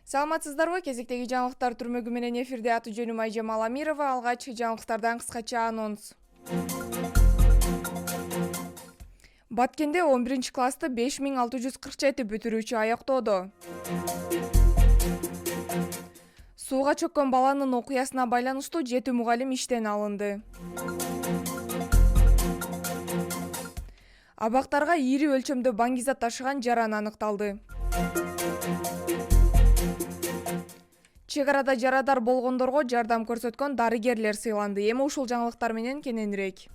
Саламатсыздарбы? Кезектеги жаңылыктар түрмөгү менен эфирде аты-жөнүм Айжам Аламирова. Алгач жаңылыктардан кыскача анонс. Баткенде 11-классты 5647 бүтүрүүчү аяктоодо. Сууга чөккөн баланын окуясына байланыштуу 7 мугалим иштен алынды. Абактарга ири өлчөмдө баңгизат ташыган жаран аныкталды. Чек арада жарадар болгондорго жардам көрсөткөн дарыгерлер сыйланды. Эми ушул жаңылыктар менен кененирээк.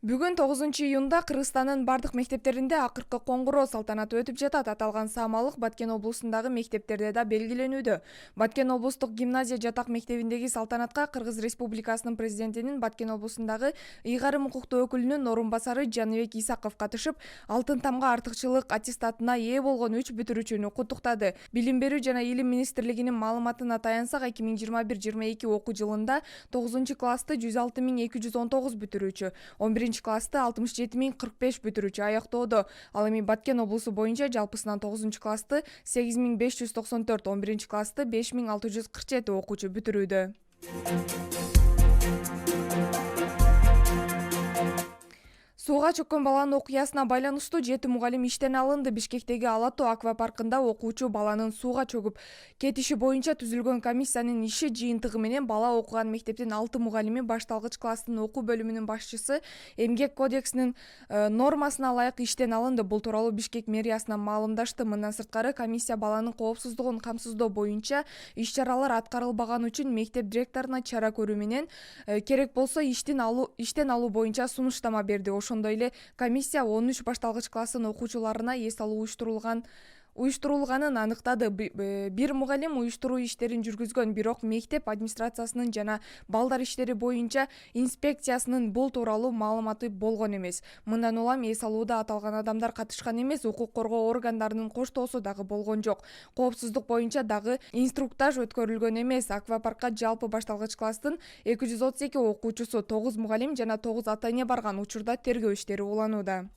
Бүгүн 9-июнда Кыргызстандын бардык мектептеринде акыркы коңгуроо салтанаты өтүп жатат. Аталган саамалык Баткен облусундагы мектептерде да белгиленүүдө. Баткен облустук гимназия жатак мектебиндеги салтанатка Кыргыз Республикасынын президентинин Баткен облусундагы ыйгарым укуктуу өкүлүнүн орун басары Жаныбек Исаков катышып, алтын тамга артыкчылык аттестатына ээ болгон 3 бүтүрүүчүнү куттуктады. Билим берүү жана илим министрлигинин маалыматына таянсак, 2021-22 окуу жылында 9-классты 106.219 бүтүрүүчү, 11-классты 67.045 бүтүрүүчү аяктоодо. Ал эми Баткен облусу боюнча жалпысынан 9-классты 8594, 11-классты 5647 окуучу бүтүрүүдө. Сууга чөккөн баланын окуясына байланыштуу 7 мугалим иштен алынды. Бишкектеги Ала Тоо аквапаркында окуучу баланын сууга чөгүп кетиши боюнча түзүлгөн комиссиянын иши жыйынтыгы менен бала окуган мектептин 6 мугалими башталгыч класстын окуу бөлүмүнүн башчысы Эмгек кодексинин нормасына ылайык иштен алынды. Бул тууралуу Бишкек мэриясына маалымдашты. Мындан сырткары комиссия баланын коопсуздугун камсыздоо боюнча иш-чаралар аткарылбаганы үчүн мектеп директоруна чара көрүү менен керек болсо иштен алуу боюнча сунуштама берди. Ошондой эле комиссия 13 башталгыч класстын окуучуларына эс алуу уюштурулганын аныктады. Бир мугалим уюштуруу иштерин жүргүзгөн, бирок мектеп администрациясынын жана балдар иштери боюнча инспекциясынын бул тууралуу маалыматы болгон эмес. Мындан улам эс алууда аталган адамдар катышкан эмес, укук коргоо органдарынын коштоосу дагы болгон жок. Коопсуздук боюнча дагы инструктаж өткөрүлгөн эмес. Аквапаркка жалпы башталгыч класстын 232 окуучусу, 9 мугалим жана 9 ата-эне барган. Учурда тергөө иштери уланууда.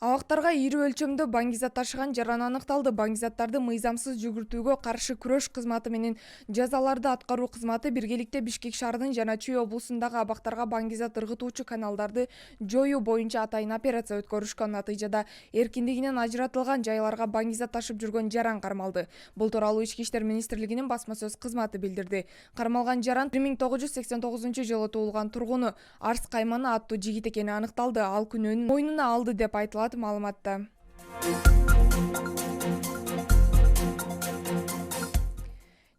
Абактарга ири өлчөмдө баңгизат ташыган жаран аныкталды. Баңгизаттарды мыйзамсыз жүгүртүүгө каршы күрөш кызматы менен жазаларды аткаруу кызматы биргеликте Бишкек шаарынын жана Чүй облусундагы абактарга баңгизат ыргытуучу каналдарды жоюу боюнча атайын операция өткөрүшкөн. Натыйжада эркиндигинен ажыратылган жайларга баңгизат ташып жүргөн жаран кармалды. Бул тууралуу Ички иштер министрлигинин басма сөз кызматы билдирди. Кармалган жаран 1989 туулган тургуну Арс Кайманы аттуу жигит экени аныкталды. Ал күнөөнүн мойнуна алды деп айтылат маалыматта.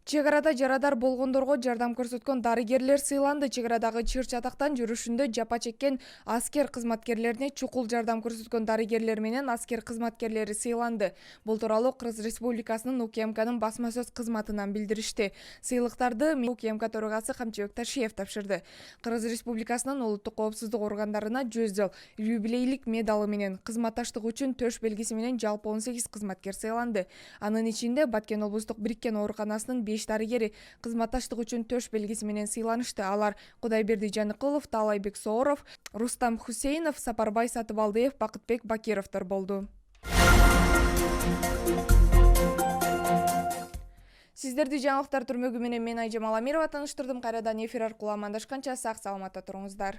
Чек арада жарадар болгондорго жардам көрсөткөн дарыгерлер сыйланды. Чек арадагы чыр чатактан жүрүшүндө жапа чеккен аскер кызматкерлерине чукул жардам көрсөткөн дарыгерлер менен аскер кызматкерлери сыйланды. Бул тууралуу Кыргыз Республикасынын УКМКнын басма сөз кызматынан билдиришти. Сыйлыктарды УКМК төрагасы Камчыбек Ташиев тапшырды. Кыргыз Республикасынын улуттук коопсуздук органдарына 100 жыл юбилейлик медалы менен, кызматташтык үчүн төш белгиси менен жалпы 18 кызматкер сыйланды. Анын ичинде Баткен облустук бириккен ооруканасынын 5 дарыгери кызматташтык үчүн төш белгиси менен сыйланышты. Алар Кудайберди Жаныкулов, Таалайбек Сооров, Рустам Хусейнов, Сапарбай Сатыбалдыев, Бакытбек Бакировдор болду. Сиздерди жаңылыктар түрмөгү менен мен Айжам Аламирова таныштырдым. Кайрадан эфир аркылуу амандашканча сак саламатта туруңуздар.